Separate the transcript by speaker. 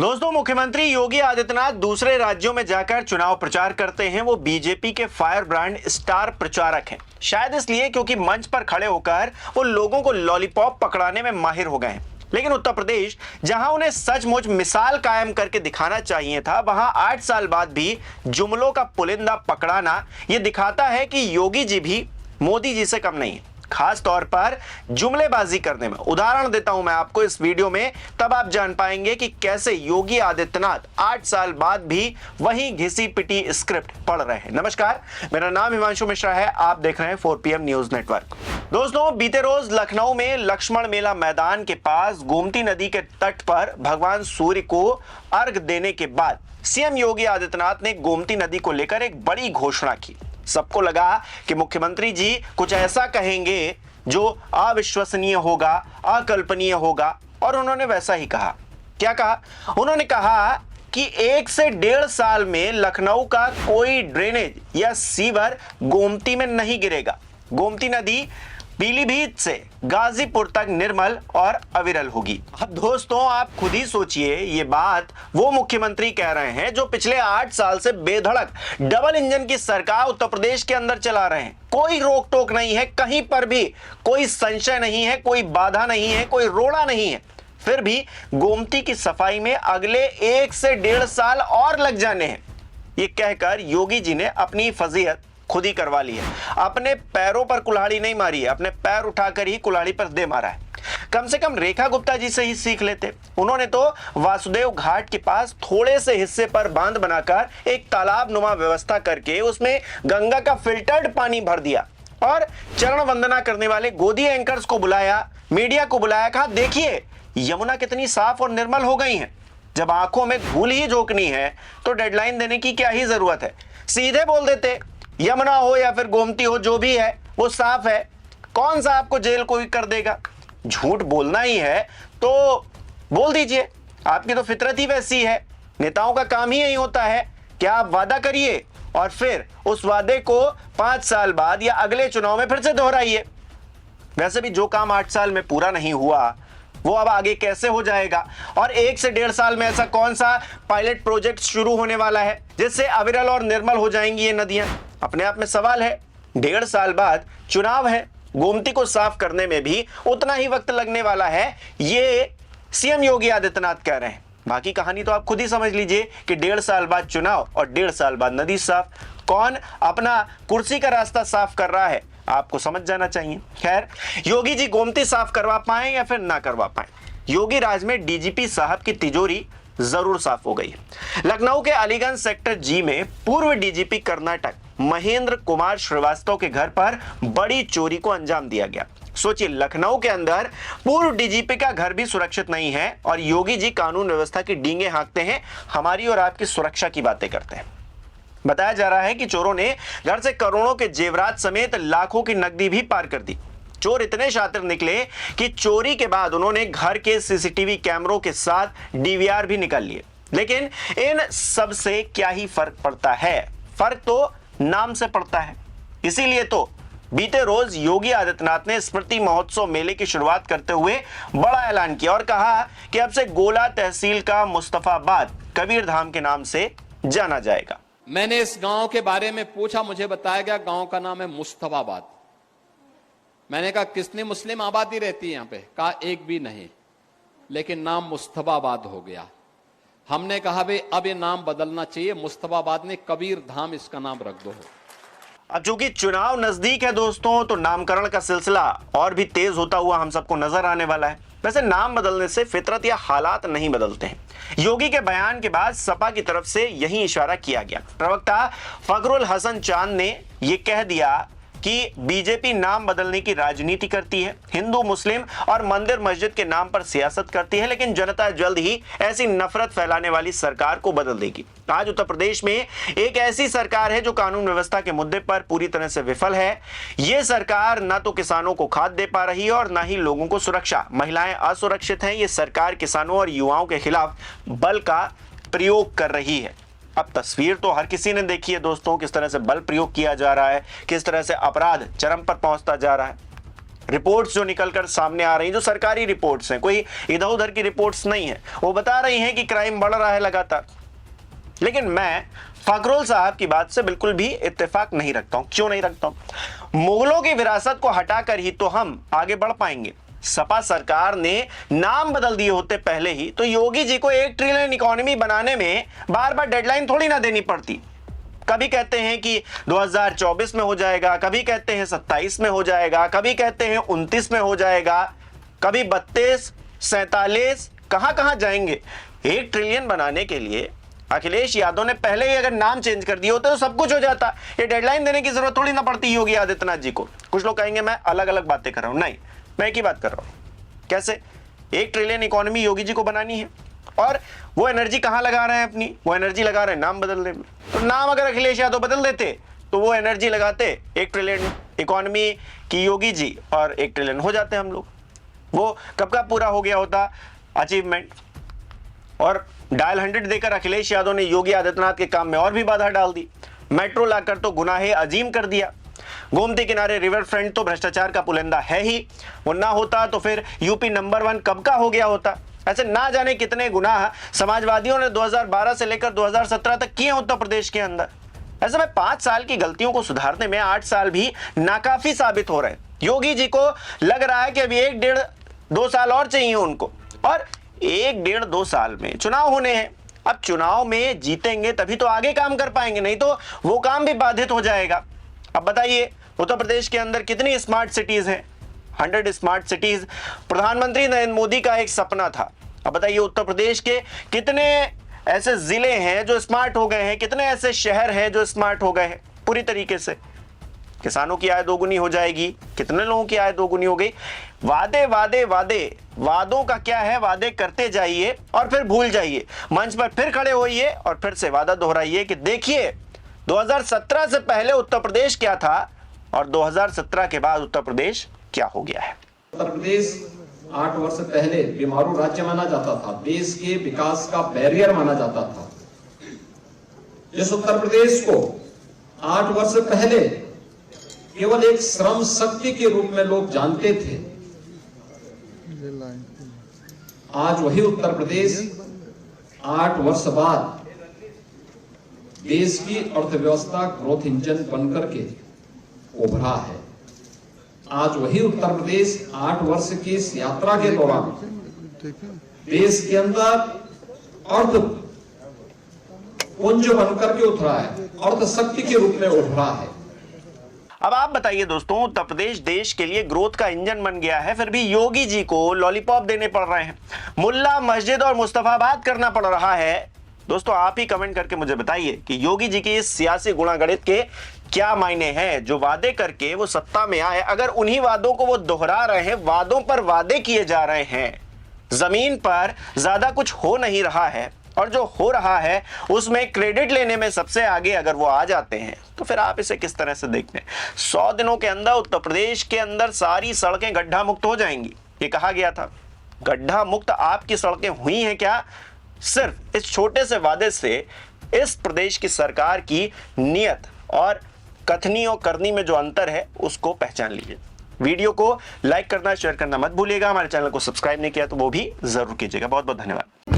Speaker 1: दोस्तों, मुख्यमंत्री योगी आदित्यनाथ दूसरे राज्यों में जाकर चुनाव प्रचार करते हैं। वो बीजेपी के फायर ब्रांड स्टार प्रचारक हैं। शायद इसलिए क्योंकि मंच पर खड़े होकर वो लोगों को लॉलीपॉप पकड़ाने में माहिर हो गए हैं। लेकिन उत्तर प्रदेश, जहां उन्हें सचमुच मिसाल कायम करके दिखाना चाहिए था, वहां 8 साल बाद भी जुमलों का पुलिंदा पकड़ाना ये दिखाता है कि योगी जी भी मोदी जी से कम नहीं है, खास तौर पर जुमलेबाजी करने में। उदाहरण देता हूं मैं आपको इस वीडियो में, तब आप जान पाएंगे कि कैसे योगी आदित्यनाथ 8 साल बाद भी वही घिसी पिटी स्क्रिप्ट पढ़ रहे हैं। नमस्कार, मेरा नाम हिमांशु मिश्रा है, आप देख रहे हैं 4PM न्यूज नेटवर्क। दोस्तों, बीते रोज लखनऊ में लक्ष्मण मेला मैदान के पास गोमती नदी के तट पर भगवान सूर्य को अर्घ देने के बाद सीएम योगी आदित्यनाथ ने गोमती नदी को लेकर एक बड़ी घोषणा की। सबको लगा कि मुख्यमंत्री जी कुछ ऐसा कहेंगे जो अविश्वसनीय होगा, अकल्पनीय होगा, और उन्होंने वैसा ही कहा। क्या कहा? उन्होंने कहा कि 1 से 1.5 साल में लखनऊ का कोई ड्रेनेज या सीवर गोमती में नहीं गिरेगा। गोमती नदी पीलीभीत से गाजीपुर तक निर्मल और अविरल होगी। अब दोस्तों, आप खुद ही सोचिए, ये बात वो मुख्यमंत्री कह रहे हैं जो पिछले 8 साल से बेधड़क डबल इंजन की सरकार उत्तर प्रदेश के अंदर चला रहे हैं। कोई रोक टोक नहीं है, कहीं पर भी कोई संशय नहीं है, कोई बाधा नहीं है, कोई रोड़ा नहीं है। फिर भी गोमती की सफाई में अगले 1 से 1.5 साल और लग जाने हैं, ये कहकर योगी जी ने अपनी फजीहत खुद ही करवा ली है। अपने पैरों पर कुल्हाड़ी नहीं मारी है, अपने पैर उठाकर ही कुल्हाड़ी पर दे मारा है। कम से कम रेखा गुप्ता जी से ही सीख लेते। उन्होंने तो वासुदेव घाट के पास थोड़े से हिस्से पर बांध बनाकर एक तालाब नुमा व्यवस्था करके उसमें गंगा का फिल्टर्ड पानी भर दिया और चरण वंदना करने वाले गोदी एंकर्स को बुलाया, मीडिया को बुलाया, कहा देखिए यमुना कितनी साफ और निर्मल हो गई है। जब आंखों में धूल ही झोंकनी है तो डेडलाइन देने की क्या ही जरूरत है, सीधे बोल देते। यमुना हो या फिर गोमती हो, जो भी है वो साफ है, कौन सा आपको जेल कोई कर देगा। झूठ बोलना ही है तो बोल दीजिए, आपकी तो फितरत ही वैसी है। नेताओं का काम ही यही होता है कि आप वादा करिए और फिर उस वादे को 5 साल बाद या अगले चुनाव में फिर से दोहराइए। वैसे भी जो काम 8 साल में पूरा नहीं हुआ वो अब आगे कैसे हो जाएगा। और 1 से 1.5 साल में ऐसा कौन सा पायलट प्रोजेक्ट शुरू होने वाला है जिससे अविरल और निर्मल हो जाएंगी ये नदियां। अपने आप में सवाल है। 1.5 साल बाद चुनाव है, गोमती को साफ करने में भी उतना ही वक्त लगने वाला है, ये सीएम योगी आदित्यनाथ कह रहे हैं। बाकी कहानी तो आप खुद ही समझ लीजिए कि 1.5 साल बाद चुनाव और 1.5 साल बाद नदी साफ। कौन अपना कुर्सी का रास्ता साफ कर रहा है, आपको समझ जाना चाहिए। खैर, योगी जी गोमती साफ करवा पाए या फिर ना करवा पाए, योगी राज में डीजीपी साहब की तिजोरी जरूर साफ हो गई है। लखनऊ के अलीगंज सेक्टर जी में पूर्व डीजीपी कर्नाटक महेंद्र कुमार श्रीवास्तव के घर पर बड़ी चोरी को अंजाम दिया गया। सोचिए, लखनऊ के अंदर पूर्व डीजीपी का घर भी सुरक्षित नहीं है और योगी जी कानून व्यवस्था की डींगे हाँकते हैं, हमारी और आपकी सुरक्षा की बातें करते हैं। बताया जा रहा है कि चोरों ने घर से करोड़ों के जेवरात समेत लाखों की नकदी भी पार कर दी। चोर इतने शातिर निकले कि चोरी के बाद उन्होंने घर के सीसीटीवी कैमरों के साथ डीवीआर भी निकाल लिए। लेकिन इन सब से क्या ही फर्क पड़ता है? फर्क तो नाम से पड़ता है। इसीलिए तो बीते रोज योगी आदित्यनाथ ने स्मृति महोत्सव मेले की शुरुआत करते हुए बड़ा ऐलान किया और कहा कि अब से गोला तहसील का मुस्तफाबाद कबीरधाम के नाम से जाना जाएगा।
Speaker 2: मैंने इस गांव के बारे में पूछा, मुझे बताया गया गांव का नाम है मुस्तफाबाद। मैंने कहा कितनी मुस्लिम आबादी रहती है यहां पे? कहा एक भी नहीं, लेकिन नाम मुस्तफाबाद हो गया। हमने कहा भाई अब ये नाम बदलना चाहिए, मुस्तफाबाद ने कबीर धाम इसका नाम रख दो।
Speaker 1: अब चूंकि चुनाव नजदीक है दोस्तों, तो नामकरण का सिलसिला और भी तेज होता हुआ हम सबको नजर आने वाला है। वैसे नाम बदलने से फितरत या हालात नहीं बदलते हैं। योगी के बयान के बाद सपा की तरफ से यही इशारा किया गया। प्रवक्ता फखरुल हसन चांद ने यह कह दिया कि बीजेपी नाम बदलने की राजनीति करती है, हिंदू मुस्लिम और मंदिर मस्जिद के नाम पर सियासत करती है, लेकिन जनता जल्द ही ऐसी नफरत फैलाने वाली सरकार को बदल देगी। आज उत्तर प्रदेश में एक ऐसी सरकार है जो कानून व्यवस्था के मुद्दे पर पूरी तरह से विफल है। यह सरकार न तो किसानों को खाद दे पा रही है और न ही लोगों को सुरक्षा। महिलाएं असुरक्षित हैं। यह सरकार किसानों और युवाओं के खिलाफ बल का प्रयोग कर रही है। अब तस्वीर तो हर किसी ने देखी है दोस्तों, किस तरह से बल प्रयोग किया जा रहा है, किस तरह से अपराध चरम पर पहुंचता जा रहा है। रिपोर्ट्स जो निकलकर सामने आ रही हैं, जो सरकारी रिपोर्ट्स हैं, कोई इधर उधर की रिपोर्ट्स नहीं है, वो बता रही हैं कि क्राइम बढ़ रहा है लगातार। लेकिन मैं फखरुल साहब की बात से बिल्कुल भी इत्तेफाक नहीं रखता हूं। क्यों नहीं रखता हूं? मुगलों की विरासत को हटाकर ही तो हम आगे बढ़ पाएंगे। सपा सरकार ने नाम बदल दिए होते पहले ही तो योगी जी को 1 ट्रिलियन इकोनॉमी बनाने में बार बार डेडलाइन थोड़ी ना देनी पड़ती। कभी कहते हैं कि 2024 में हो जाएगा, कभी कहते हैं 27 में हो जाएगा, कभी कहते हैं 29 में हो जाएगा, कभी 32, 47, कहां जाएंगे। 1 ट्रिलियन बनाने के लिए अखिलेश यादव ने पहले ही अगर नाम चेंज कर दिए होते तो सब कुछ हो जाता। ये डेडलाइन देने की जरूरत थोड़ी ना पड़ती योगी आदित्यनाथ जी को। कुछ लोग कहेंगे मैं अलग अलग बातें कर रहा हूं, नहीं, मैं एक ही बात कर रहा हूं। कैसे 1 ट्रिलियन इकोनॉमी योगी जी को बनानी है और वो एनर्जी कहां लगा रहे हैं अपनी? वो एनर्जी लगा रहे हैं नाम बदलने में। तो नाम अगर अखिलेश यादव बदल देते तो वो एनर्जी लगाते 1 ट्रिलियन इकोनॉमी की योगी जी और 1 ट्रिलियन हो जाते हम लोग। वो कब का पूरा हो गया होता अचीवमेंट। और डायल 100 देकर अखिलेश यादव ने योगी आदित्यनाथ के काम में और भी बाधा डाल दी। मेट्रो लाकर तो गुनाहे अजीम कर दिया। गोमती किनारे रिवर फ्रंट तो भ्रष्टाचार का पुलिंदा है ही, वो ना होता तो फिर यूपी नंबर 1 कब का हो गया होता। ऐसे ना जाने कितने गुनाह समाजवादियों ने 2012 से लेकर 2017 तक किए उत्तर प्रदेश के अंदर। ऐसे में 5 साल की गलतियों को सुधारने में 8 साल भी नाकाफी साबित हो रहे हैं। योगी जी को लग रहा है कि अभी 1, 1.5, 2 साल और चाहिए उनको, और 1, 1.5, 2 साल में चुनाव होने हैं। अब चुनाव में जीतेंगे तभी तो आगे काम कर पाएंगे, नहीं तो वो काम भी बाधित हो जाएगा। अब बताइए उत्तर प्रदेश के अंदर कितनी स्मार्ट सिटीज हैं? 100 स्मार्ट सिटीज प्रधानमंत्री नरेंद्र मोदी का एक सपना था। अब बताइए उत्तर प्रदेश के कितने ऐसे जिले हैं जो स्मार्ट हो गए हैं, कितने ऐसे शहर हैं जो स्मार्ट हो गए हैं पूरी तरीके से। किसानों की आय दोगुनी हो जाएगी, कितने लोगों की आय दोगुनी हो गई। वादे वादे वादे, वादों का क्या है, वादे करते जाइए और फिर भूल जाइए। मंच पर फिर खड़े होइए और फिर से वादा दोहराइए कि देखिए 2017 से पहले उत्तर प्रदेश क्या था और 2017 के बाद उत्तर प्रदेश क्या हो गया है।
Speaker 3: उत्तर प्रदेश 8 वर्ष पहले बीमारू राज्य माना जाता था, देश के विकास का बैरियर माना जाता था। इस उत्तर प्रदेश को 8 वर्ष पहले केवल एक श्रम शक्ति के रूप में लोग जानते थे। आज वही उत्तर प्रदेश 8 वर्ष बाद देश की अर्थव्यवस्था ग्रोथ इंजन बनकर के उभरा है। आज वही उत्तर प्रदेश 8 वर्ष की इस यात्रा के दौरान देश के अंदर अर्थ पुंज बनकर के उतरा है, अर्थ शक्ति के रूप में उभरा है।
Speaker 1: अब आप बताइए दोस्तों, उत्तर प्रदेश देश के लिए ग्रोथ का इंजन बन गया है, फिर भी योगी जी को लॉलीपॉप देने पड़ रहे हैं, मुल्ला मस्जिद और मुस्तफाबाद करना पड़ रहा है। दोस्तों आप ही कमेंट करके मुझे बताइए कि योगी जी की इस सियासी गुणागणित के क्या मायने हैं। जो वादे करके वो सत्ता में आए, अगर उन्हीं वादों को वो दोहरा रहे हैं, वादों पर वादे किए जा रहे हैं, जमीन पर ज्यादा कुछ हो नहीं रहा है और जो हो रहा है उसमें क्रेडिट लेने में सबसे आगे अगर वो आ जाते हैं तो फिर आप इसे किस तरह से देखते हैं। 100 दिनों के अंदर उत्तर प्रदेश के अंदर सारी सड़कें गड्ढा मुक्त हो जाएंगी, ये कहा गया था। गड्ढा मुक्त आपकी सड़कें हुई हैं क्या? सिर्फ इस छोटे से वादे से इस प्रदेश की सरकार की नीयत और कथनी और करनी में जो अंतर है उसको पहचान लीजिए। वीडियो को लाइक करना, शेयर करना मत भूलिएगा। हमारे चैनल को सब्सक्राइब नहीं किया तो वो भी जरूर कीजिएगा। बहुत बहुत धन्यवाद।